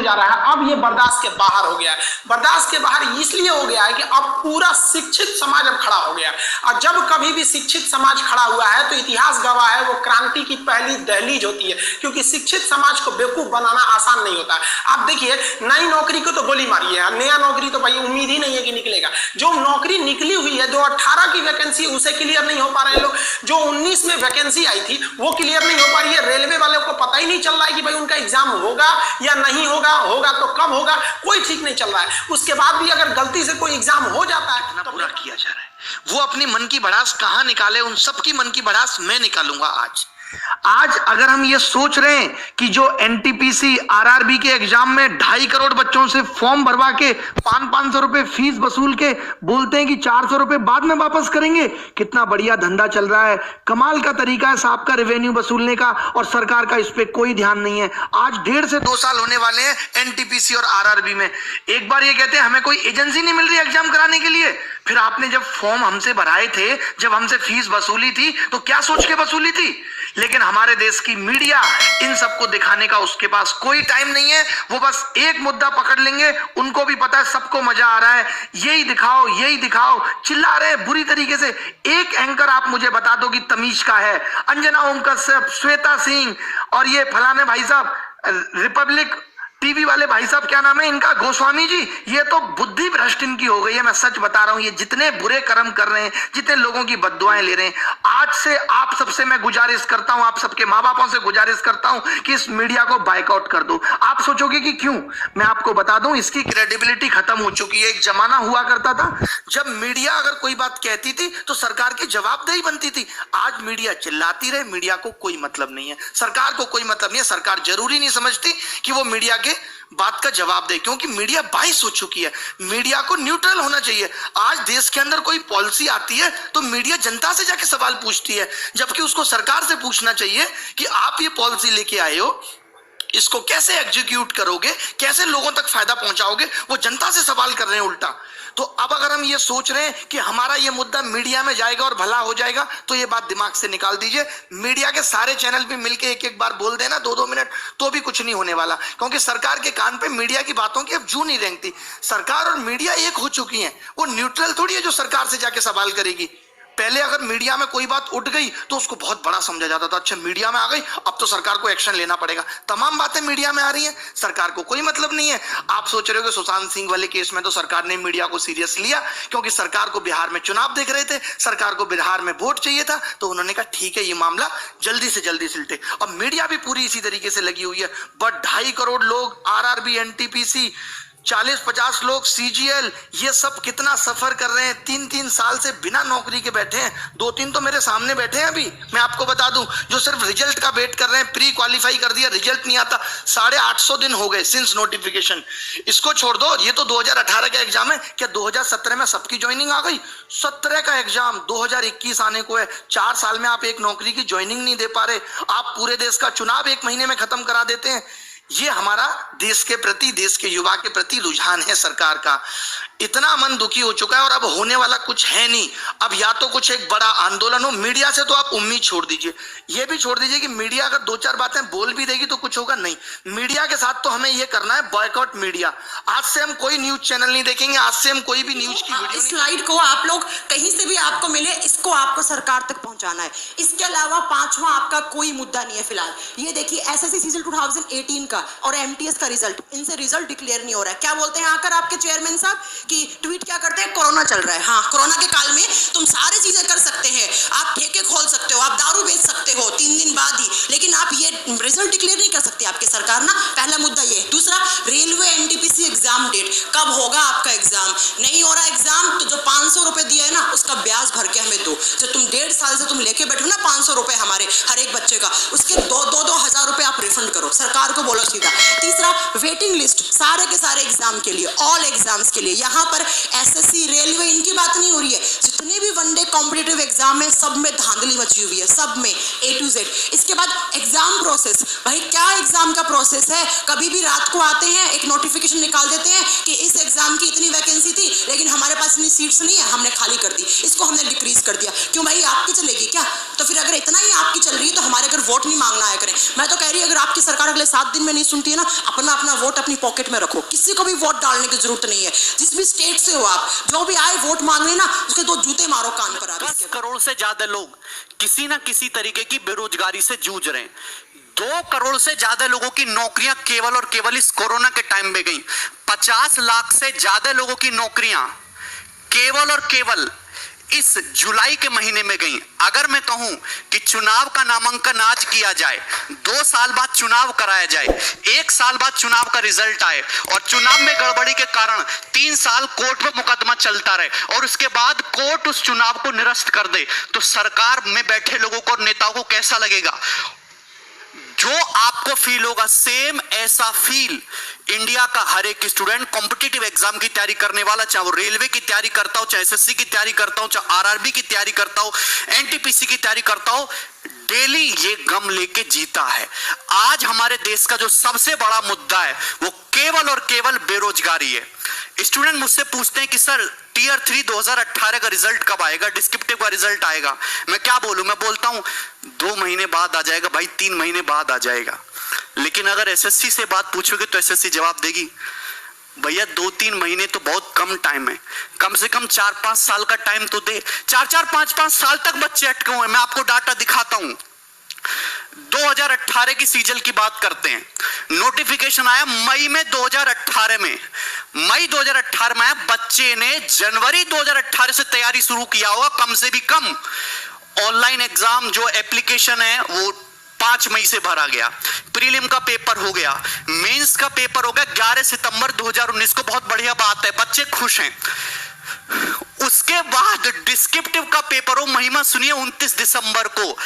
जा रहा है, अब ये बर्दाश्त के बाहर हो गया है। बर्दाश्त के बाहर इसलिए हो गया है कि अब पूरा शिक्षित समाज अब खड़ा हो गया। और जब कभी भी शिक्षित समाज खड़ा हुआ है तो इतिहास गवाह है, वो क्रांति की पहली दहलीज होती है, क्योंकि शिक्षित समाज को बेवकूफ बनाना आसान नहीं होता। आप देखिए, नई नौकरी को तो गोली मारी है, नया नौकरी तो भाई उम्मीद ही नहीं है कि निकलेगा। जो नौकरी निकली हुई है, जो 18 की वैकेंसी उसे क्लियर नहीं हो पा रहे हैं लोग, जो 19 में वैकेंसी आई थी वो क्लियर नहीं हो पा रही है। रेलवे वाले को पता ही नहीं चल रहा है कि भाई उनका एग्जाम होगा या नहीं होगा, होगा तो कब होगा, कोई ठीक नहीं चल रहा है। उसके बाद भी अगर गलती से कोई एग्जाम हो जाता है तो पूरा किया जा रहा है। वो अपनी मन की भड़ास कहां निकाले, उन सबकी मन की भड़ास मैं निकालूंगा आज अगर हम ये सोच रहे हैं कि जो एनटीपीसी आरआरबी के एग्जाम में 2.5 करोड़ बच्चों से फॉर्म भरवा के 500 रुपए फीस वसूल के बोलते हैं कि 400 रुपए बाद में वापस करेंगे, कितना बढ़िया धंधा चल रहा है। कमाल का तरीका है साहब का रेवेन्यू वसूलने का, और सरकार का इस पे कोई ध्यान नहीं है। आज 1.5 से 2 साल होने वाले हैं एनटीपीसी और आरआरबी में। एक बार ये कहते हैं हमें कोई एजेंसी नहीं मिल रही एग्जाम कराने के लिए, फिर आपने जब फॉर्म हमसे भराए थे, जब हमसे फीस वसूली थी, तो क्या सोच के वसूली थी? लेकिन हमारे देश की मीडिया इन सबको दिखाने का उसके पास कोई टाइम नहीं है। वो बस एक मुद्दा पकड़ लेंगे, उनको भी पता है सबको मजा आ रहा है, यही दिखाओ यही दिखाओ, चिल्ला रहे बुरी तरीके से। एक एंकर आप मुझे बता दो कि तमीज का है, अंजना ओम कश्यप, श्वेता सिंह और ये फलाने भाई साहब रिपब्लिक टीवी वाले भाई साहब, क्या नाम है इनका, गोस्वामी जी, ये तो बुद्धि भ्रष्ट इनकी हो गई है। मैं सच बता रहा हूं, ये जितने बुरे कर्म कर रहे हैं, जितने लोगों की बद्दुआएं ले रहे हैं, आज से आप सबसे मैं गुजारिश करता हूं, आप सबके माँ बापों से गुजारिश करता हूं कि इस मीडिया को बाइकआउट कर दो। आप सोचोगे कि क्यों, मैं आपको बता दूं, इसकी क्रेडिबिलिटी खत्म हो चुकी है। एक जमाना हुआ करता था जब मीडिया अगर कोई बात कहती थी तो सरकार की जवाबदेही बनती थी। आज मीडिया चिल्लाती रहे, मीडिया को कोई मतलब नहीं है, सरकार को कोई मतलब नहीं है। सरकार जरूरी नहीं समझती कि वो मीडिया बात का जवाब दे, क्योंकि मीडिया बाइस हो चुकी है। मीडिया को न्यूट्रल होना चाहिए। आज देश के अंदर कोई पॉलिसी आती है तो मीडिया जनता से जाके सवाल पूछती है, जबकि उसको सरकार से पूछना चाहिए कि आप ये पॉलिसी लेके आए हो, इसको कैसे एग्जीक्यूट करोगे, कैसे लोगों तक फायदा पहुंचाओगे। वो जनता से सवाल कर रहे हैं उल्टा। तो अब अगर हम ये सोच रहे हैं कि हमारा ये मुद्दा मीडिया में जाएगा और भला हो जाएगा, तो ये बात दिमाग से निकाल दीजिए। मीडिया के सारे चैनल पे मिलके एक बार बोल देना 2-2 मिनट, तो भी कुछ नहीं होने वाला, क्योंकि सरकार के कान पे मीडिया की बातों की अब जू नहीं रेंगती। सरकार और मीडिया एक हो चुकी है, वो न्यूट्रल थोड़ी है जो सरकार से जाके सवाल करेगी। पहले अगर मीडिया में कोई बात उठ गई तो उसको बहुत बड़ा समझा जाता था, अच्छा मीडिया में आ गई अब तो सरकार को एक्शन लेना पड़ेगा। तमाम बातें मीडिया में आ रही हैं, सरकार को कोई मतलब नहीं है। आप सोच रहे हो कि सुशांत सिंह वाले केस में तो सरकार ने मीडिया को सीरियस लिया, क्योंकि सरकार को बिहार में चुनाव देख रहे थे, सरकार को बिहार में वोट चाहिए था, तो उन्होंने कहा ठीक है ये मामला जल्दी से जल्दी सिलटे। अब मीडिया भी पूरी इसी तरीके से लगी हुई है। बट 2.5 करोड़ लोग आरआरबी, एनटीपीसी, 40-50 लोग सीजीएल, ये सब कितना सफर कर रहे हैं, 3-3 साल से बिना नौकरी के बैठे हैं। 2-3 तो मेरे सामने बैठे हैं अभी, मैं आपको बता दूं, जो सिर्फ रिजल्ट का वेट कर रहे हैं। प्री क्वालिफाई कर दिया, रिजल्ट नहीं आता, 850 दिन हो गए सिंस नोटिफिकेशन। इसको छोड़ दो, ये तो 2018 का एग्जाम है, क्या 2017 में सबकी ज्वाइनिंग आ गई? 17 का एग्जाम 2021 आने को है। 4 साल में आप एक नौकरी की ज्वाइनिंग नहीं दे पा रहे। आप पूरे देश का चुनाव 1 महीने में खत्म करा देते हैं। ये हमारा देश के प्रति, देश के युवा के प्रति रुझान है सरकार का। इतना मन दुखी हो चुका है, और अब होने वाला कुछ है नहीं। अब या तो कुछ एक बड़ा आंदोलन हो, मीडिया से तो आप उम्मीद छोड़ दीजिए, ये भी छोड़ दीजिए कि मीडिया अगर 2-4 बातें बोल भी देगी तो कुछ होगा नहीं। मीडिया के साथ तो हमें ये करना है, बॉयकॉट मीडिया। आज से हम कोई न्यूज चैनल नहीं देखेंगे, आज से हम कोई भी न्यूज की वीडियो स्लाइड को आप लोग कहीं से भी आपको मिले, इसको आपको सरकार तक पहुंचाना है। इसके अलावा 5वां आपका कोई मुद्दा नहीं है फिलहाल। ये देखिए एसएससी सीजन 2018 का और एमटीएस का रिजल्ट, इनसे रिजल्ट डिक्लेयर नहीं हो रहा है। क्या बोलते हैं आकर आपके चेयरमैन साहब कि ट्वीट क्या करते हैं, कोरोना चल रहा है। हाँ, कोरोना के काल में तुम सारी चीजें कर सकते हैं, आप ठेके खोल सकते हो, आप दारू बेच सकते हो 3 दिन बाद ही, लेकिन आप ये रिजल्ट डिक्लेयर नहीं कर सकते आपकी सरकार ना। पहला मुद्दा ये। दूसरा, रेलवे एनटीपीसी एग्जाम डेट कब होगा आपका एग्जाम? नहीं हो रहा एग्जाम तो जो 500 रुपए दिया है ना, उसका ब्याज भर के हमें दो। जो तुम 1.5 साल से तुम लेके बैठो ना 500 रुपए हमारे हर एक बच्चे का, उसके 2-2 हजार रुपए आप रिफंड करो, सरकार को बोलो सीधा। तीसरा, वेटिंग लिस्ट सारे के सारे एग्जाम के लिए, ऑल एग्जाम्स के लिए। यहाँ पर एसएससी, रेलवे, इनकी बात नहीं हो रही है। जितने भी वनडे कॉम्पिटिटिव एग्जाम है सब में धांधली मची हुई है, सब में A to Z। इसके बाद एग्जाम प्रोसेस, भाई क्या एग्जाम का प्रोसेस है? कभी भी रात को आते हैं, एक नोटिफिकेशन निकाल देते हैं कि इस एग्जाम की इतनी वैकेंसी थी लेकिन हमारे पास इतनी सीट्स नहीं है, हमने खाली कर दी, इसको हमने डिक्रीज कर दिया। क्यों भाई, आपकी चलेगी क्या? तो फिर अगर इतना ही आपकी चल रही है तो हमारे घर वोट नहीं मांगना आया करें। मैं तो कह रही है अगर आपकी सरकार अगले 7 दिन में नहीं सुनती है ना, अपना अपना वोट अपनी पॉकेट में रखो, किसी को भी वोट डालने की जरूरत नहीं है। जिस भी स्टेट से हो आप, जो भी आए वोट मांगने ना, उसके 2 जूते मारो कान पर। आप 10 करोड़ से ज्यादा लोग किसी ना किसी तरीके की बेरोजगारी से जूझ रहे हैं। 2 करोड़ से ज्यादा लोगों की नौकरियां केवल और केवल इस कोरोना के टाइम में गई। 50 लाख से ज्यादा लोगों की नौकरियां केवल और केवल इस जुलाई के महीने में गई। अगर मैं कहूं कि चुनाव का नामांकन आज किया जाए, 2 साल बाद चुनाव कराया जाए, 1 साल बाद चुनाव का रिजल्ट आए और चुनाव में गड़बड़ी के कारण 3 साल कोर्ट में मुकदमा चलता रहे और उसके बाद कोर्ट उस चुनाव को निरस्त कर दे, तो सरकार में बैठे लोगों को और नेताओं को कैसा लगेगा? जो आपको फील होगा, सेम ऐसा फील इंडिया का हर एक स्टूडेंट कॉम्पिटिटिव एग्जाम की तैयारी करने वाला, चाहे वो रेलवे की तैयारी करता हो, चाहे एसएससी की तैयारी करता हो, चाहे आरआरबी की तैयारी करता हो, एनटीपीसी की तैयारी करता हो, डेली ये गम लेके जीता है। आज हमारे देश का जो सबसे बड़ा मुद्दा है वो केवल और केवल बेरोजगारी है। स्टूडेंट मुझसे पूछते हैं कि सर टियर 3 2018 का रिजल्ट कब आएगा, डिस्क्रिप्टिव का रिजल्ट आएगा? मैं क्या बोलूं? मैं बोलता हूं 2 महीने बाद आ जाएगा भाई, 3 महीने बाद आ जाएगा। लेकिन अगर एसएससी से बात पूछोगे तो एसएससी जवाब देगी भैया 2-3 महीने तो बहुत कम टाइम है, कम से कम 4-5 साल का टाइम तो दे। 4-4 5-5 साल तक बच्चे अटके हुए हैं। मैं आपको डाटा दिखाता हूं। 2018 की सीजल की बात करते हैं। नोटिफिकेशन आया मई में 2018 में, मई 2018 में आया। बच्चे ने जनवरी 2018 से तैयारी शुरू किया होगा, कम से भी कम। ऑनलाइन एग्जाम जो एप्लीकेशन है वो 5 मई से भरा गया, प्रीलिम का पेपर हो गया, मेंस का पेपर हो गया 11 सितंबर 2019 को। बहुत बढ़िया बात है, बच्चे खुश हैं। उसके बाद डिस्क्रिप्टिव का पेपर हो, महिमा सुनिए, 29 दिसंबर को।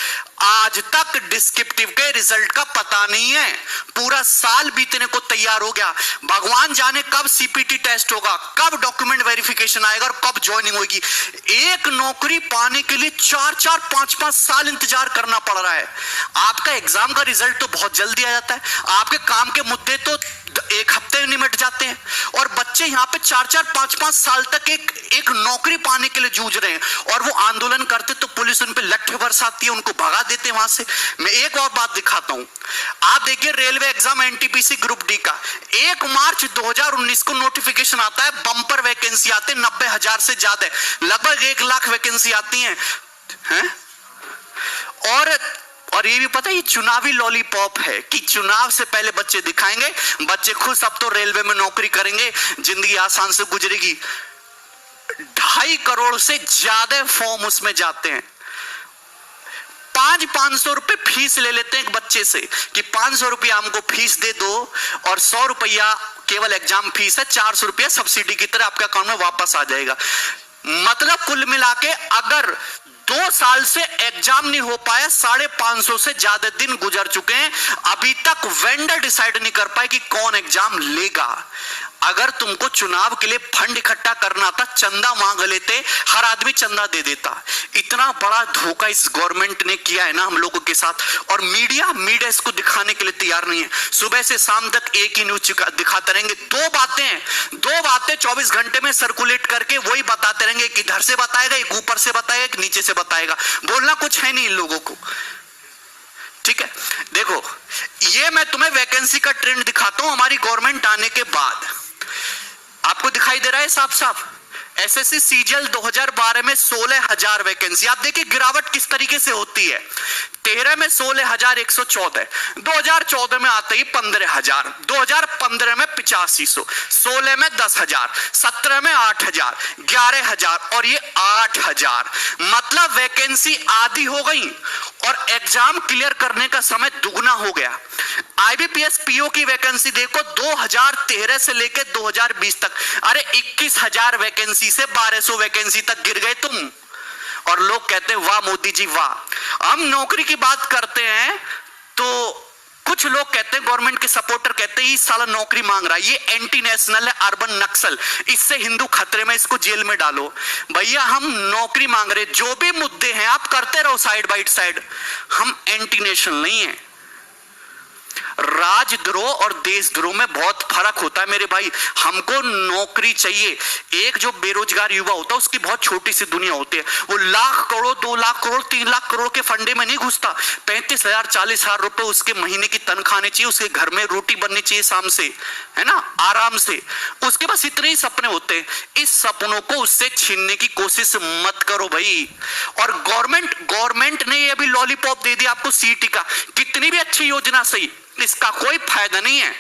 आज तक डिस्क्रिप्टिव के रिजल्ट का पता नहीं है। पूरा साल बीतने को तैयार हो गया। भगवान जाने कब सीपीटी टेस्ट होगा, कब डॉक्यूमेंट वेरिफिकेशन आएगा और कब ज्वाइनिंग होगी। एक नौकरी पाने के लिए 4-4 5-5 साल इंतजार करना पड़ रहा है। आपका एग्जाम का रिजल्ट तो बहुत जल्दी आ जाता है, आपके काम के मुद्दे तो 1 हफ्ते में निमट जाते हैं, और बच्चे यहाँ पे 4-4 5-5 साल तक एक नौकरी पाने के लिए जूझ रहे हैं। और वो आंदोलन करते तो पुलिस उन पे लट्ठे बरसाती है, उनको भगा देते हैं वहां से। मैं एक और बात दिखाता हूं, आप देखिए railway exam NTPC group D का 1 मार्च 2019 को नोटिफिकेशन आता है। बंपर वैकेंसी आते 90,000 से ज्यादा, लगभग 1 लाख वैकेंसी आती हैं। और ये भी पता है, ये चुनावी लॉलीपॉप है कि चुनाव से पहले बच्चे दिखाएंगे, बच्चे खुश, अब तो रेलवे में नौकरी करेंगे, जिंदगी आसान से गुजरेगी। 2.5 करोड़ से ज्यादा फॉर्म उसमें जाते हैं। 500 रुपए फीस ले लेते हैं एक बच्चे से कि 500 रुपया हमको फीस दे दो, और 100 रुपया केवल एग्जाम फीस है, 400 रुपया सब्सिडी की तरह आपके अकाउंट में वापस आ जाएगा। मतलब कुल मिला के अगर 2 साल से एग्जाम नहीं हो पाया, 550 से ज्यादा दिन गुजर चुके हैं, अभी तक वेंडर डिसाइड नहीं कर पाए कि कौन एग्जाम लेगा। अगर तुमको चुनाव के लिए फंड इकट्ठा करना था, चंदा मांग लेते, हर आदमी चंदा दे देता। इतना बड़ा धोखा इस गवर्नमेंट ने किया है ना हम लोगों के साथ, और मीडिया इसको दिखाने के लिए तैयार नहीं है। सुबह से शाम तक एक ही न्यूज दिखाते रहेंगे, दो बातें 24 घंटे में सर्कुलेट करके वही बताते रहेंगे। एक इधर से बताएगा, एक ऊपर से बताएगा, एक नीचे से बताएगा, बोलना कुछ है नहीं इन लोगों को। ठीक है, देखो ये मैं तुम्हें वैकेंसी का ट्रेंड दिखाता हूं हमारी गवर्नमेंट आने के बाद। आपको दिखाई दे रहा है साफ साफ, एसएससी सीजीएल 2012 में 16,000 वैकेंसी। आप देखिए गिरावट किस तरीके से होती है। 13 में 16,114, 2014 में आते ही 15,000, 2015 में 8500, 16 में 10,000, 17 में 8,000, 11,000 और ये 8,000। मतलब वैकेंसी आधी हो गई और एग्जाम क्लियर करने का समय दुगना हो गया। आईबीपीएस पीओ की वैकेंसी देखो 2013 से लेकर 2020 तक, अरे 21,000 वैकेंसी से 1200 वैकेंसी तक गिर गए तुम। और लोग कहते हैं वाह मोदी जी वाह। हम नौकरी की बात करते हैं तो कुछ लोग कहते हैं, गवर्नमेंट के सपोर्टर कहते हैं ये साला नौकरी मांग रहा है, ये एंटी नेशनल है, अर्बन नक्सल, इससे हिंदू खतरे में, इसको जेल में डालो। भैया हम नौकरी मांग रहे, जो भी मुद्दे हैं आप करते रहो साइड बाई साइड, हम एंटी नेशनल नहीं है। राजद्रोह और देशद्रोह में बहुत फर्क होता है मेरे भाई। हमको नौकरी चाहिए। एक जो बेरोजगार युवा होता है उसकी बहुत छोटी सी दुनिया होती है, वो लाख करोड़, 2 लाख करोड़, 3 लाख करोड़ के फंडे में नहीं घुसता। 35,000 40,000 रुपए उसके महीने की तनख्वाह आनी चाहिए, उसके घर में रोटी बननी चाहिए शाम से, है ना, आराम से। उसके पास इतने ही सपने होते हैं। इस सपनों को उससे छीनने की कोशिश मत करो भाई। और गवर्नमेंट ने ये भी लॉलीपॉप दे दिया आपको सीटी का, कितनी भी अच्छी योजना सही, इसका कोई फायदा नहीं है।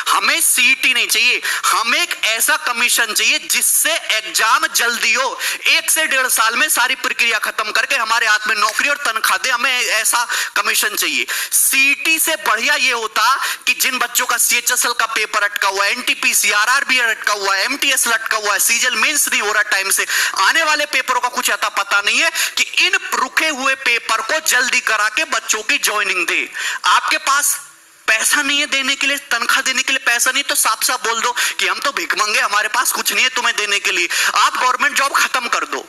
हमें सीटी नहीं चाहिए, हमें एक ऐसा कमीशन चाहिए जिससे एग्जाम जल्दी हो, 1 से 1.5 साल में सारी प्रक्रिया खत्म करके हमारे हाथ में नौकरी और तनख्वाह दे। हमें ऐसा कमीशन चाहिए। सीटी से बढ़िया ये होता कि जिन बच्चों का सीएचएसएल का पेपर अटका हुआ है, एनटीपीसी आरआरबी अटका हुआ है, एमटीएस लटका हुआ है, सीजल मेंस नहीं हो रहा टाइम से, आने वाले पेपरों का कुछ अता पता नहीं है, कि इन रुके हुए पेपर को जल्दी करा के बच्चों की ज्वाइनिंग दे। आपके पास पैसा नहीं है देने के लिए, तनख्वाह देने के लिए पैसा नहीं, तो साफ साफ बोल दो कि हम तो भीख मंगे, हमारे पास कुछ नहीं है तुम्हें देने के लिए। आप गवर्नमेंट जॉब खत्म कर दो,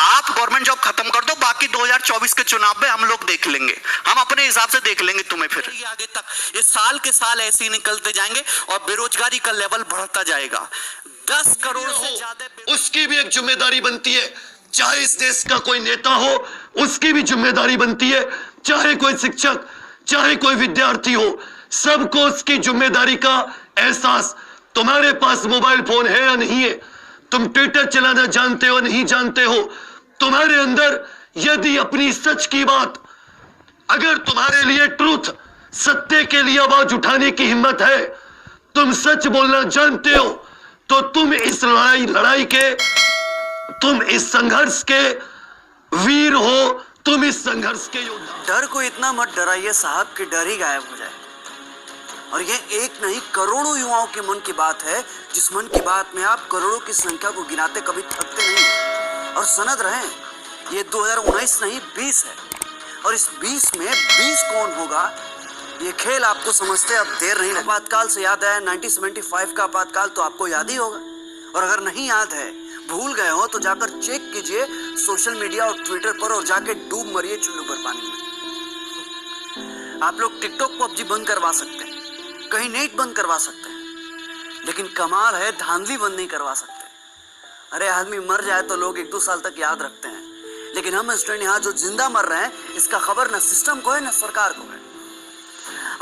आप गवर्नमेंट जॉब खत्म कर दो, बाकी 2024 के चुनाव में हम लोग देख लेंगे, हम अपने हिसाब से देख लेंगे तुम्हें। फिर आगे तक ये साल के साल ऐसे ही निकलते जाएंगे और बेरोजगारी का लेवल बढ़ता जाएगा। 10 करोड़ से ज्यादा उसकी भी एक जिम्मेदारी बनती है, चाहे इस देश का कोई नेता हो, उसकी भी जिम्मेदारी बनती है, चाहे कोई शिक्षक, चाहे कोई विद्यार्थी हो, सबको उसकी जिम्मेदारी का एहसास। तुम्हारे पास मोबाइल फोन है या नहीं है, तुम ट्विटर चलाना जानते हो नहीं जानते हो, तुम्हारे अंदर यदि अपनी सच की बात, अगर तुम्हारे लिए ट्रूथ, सत्य के लिए आवाज उठाने की हिम्मत है, तुम सच बोलना जानते हो, तो तुम इस लड़ाई के, तुम इस संघर्ष के वीर हो, तुम इस संघर्ष के योद्धा। डर को इतना मत डराइए साहब कि डर ही गायब हो जाए। और ये एक नहीं करोड़ों युवाओं के मन की बात है, जिस मन की बात में आप करोड़ों की संख्या को गिनाते कभी थकते नहीं। और सनद रहें, ये 2019 नहीं 20 है, और इस 20 में 20 कौन होगा ये खेल आपको समझते अब देर नहीं। आपातकाल से याद है 1975 का आपातकाल तो आपको याद ही होगा, और अगर नहीं याद है, भूल गए हो, तो जाकर चेक कीजिए सोशल मीडिया और ट्विटर पर, और जाके डूब मरिए चुल्लू पर पानी में। आप लोग टिकटॉक पबजी बंद करवा सकते हैं, कहीं नेट बंद करवा सकते हैं, लेकिन कमाल है धांधली बंद नहीं करवा सकते। अरे आदमी मर जाए तो लोग 1-2 साल तक याद रखते हैं, लेकिन हम स्टूडेंट यहाँ जो जिंदा मर रहे हैं, इसका खबर न सिस्टम को है न सरकार को है।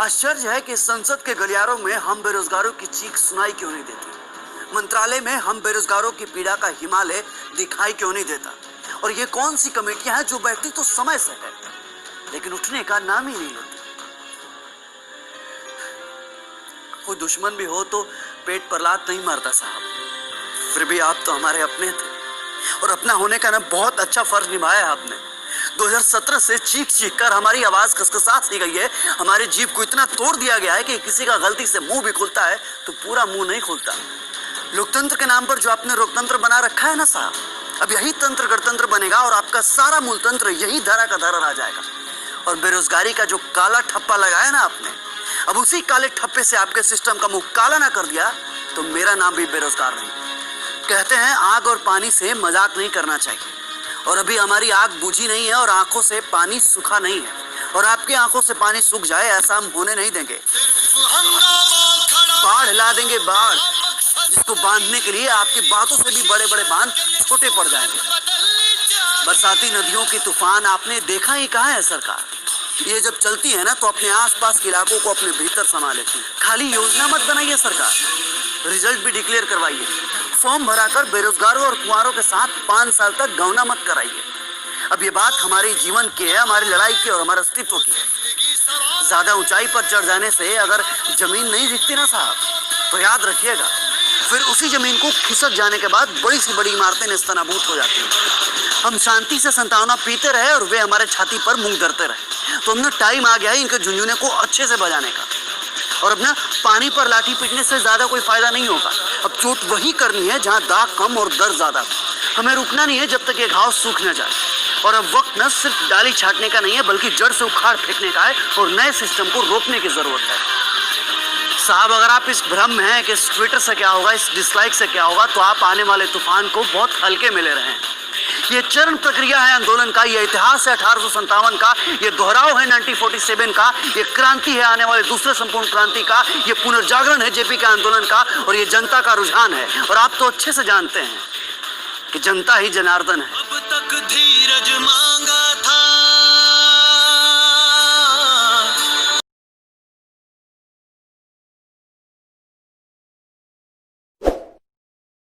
आश्चर्य है कि संसद के गलियारों में हम बेरोजगारों की चीख सुनाई क्यों नहीं देती, मंत्रालय में हम बेरोजगारों की पीड़ा का हिमालय दिखाई क्यों नहीं देता। और ये कौन सी कमेटियां हैं जो बैठती तो समय से है, लेकिन उठने का नाम ही नहीं लेती। कोई दुश्मन भी हो तो पेट पर लात नहीं मारता साहब, फिर भी आप तो हमारे अपने थे, और अपना होने का ना बहुत अच्छा फर्ज निभाया आपने। 2017 से चीख चीख कर हमारी आवाज खसखसा सी गई है, हमारी जीभ को इतना तोड़ दिया गया है कि किसी का गलती से मुंह भी खुलता है तो पूरा मुंह नहीं खुलता। लोकतंत्र के नाम पर जो आपने लोकतंत्र बना रखा है ना साहब, अब यही तंत्र गणतंत्र बनेगा और आपका सारा मूल तंत्र यही धरा का धरा रह जाएगा। और बेरोजगारी का जो काला ठप्पा लगाया ना आपने, अब उसी काले ठप्पे से आपके सिस्टम का मुंह काला ना कर दिया तो मेरा नाम भी बेरोजगार नहीं। कहते हैं आग और पानी से मजाक नहीं करना चाहिए, और अभी हमारी आग बुझी नहीं है और आंखों से पानी सूखा नहीं है, और आपकी आंखों से पानी सूख जाए ऐसा हम होने नहीं देंगे। बाढ़ ला देंगे, बाढ़ जिसको बांधने के लिए आपकी बातों से भी बड़े बड़े बांध छोटे पड़ जाएंगे। बरसाती नदियों की तूफान आपने देखा ही कहाँ है सरकार, ये जब चलती है ना तो अपने आसपास के इलाकों को अपने भीतर समा लेती है। खाली योजना मत बनाइए सरकार, रिजल्ट भी डिक्लेयर करवाइए। फॉर्म भराकर बेरोजगारों और कुंवारों के साथ 5 साल तक गौना मत कराइए। अब ये बात हमारे जीवन की है, हमारी लड़ाई की और हमारे अस्तित्व की है। ज्यादा ऊंचाई पर चढ़ जाने से अगर जमीन नहीं दिखती ना साहब, तो याद रखिएगा फिर उसी जमीन को खिसक जाने के बाद बड़ी सी बड़ी इमारतें नेस्तनाबूद हो जाती हैं। हम शांति से संतावना पीते रहे और वे हमारे छाती पर मुंह धरते रहे, तो हमने टाइम आ गया है इनके झुंझुने को अच्छे से बजाने का। और अब ना पानी पर लाठी पीटने से ज्यादा कोई फायदा नहीं होगा, अब चोट वही करनी है जहाँ दाग कम और दर्द ज्यादा। हमें रुकना नहीं है जब तक ये घाव सूख न जाए। और अब वक्त न सिर्फ डाली छाटने का नहीं है बल्कि जड़ से उखाड़ फेंकने का है और नए सिस्टम को रोकने की जरूरत है। साहब, अगर आप इस भ्रम में हैं कि इस ट्विटर से क्या होगा, इस डिसलाइक से क्या होगा, तो आप आने वाले तूफान को बहुत हल्के में ले रहे हैं। ये चरण प्रक्रिया है आंदोलन का, ये इतिहास है 1857 का, ये दोहराव है 1947 का, ये क्रांति है आने वाले दूसरे संपूर्ण क्रांति का, ये पुनर्जागरण है जेपी के आंदोलन का, और ये जनता का रुझान है। और आप तो अच्छे से जानते हैं कि जनता ही जनार्दन है। अब तक धीरज मान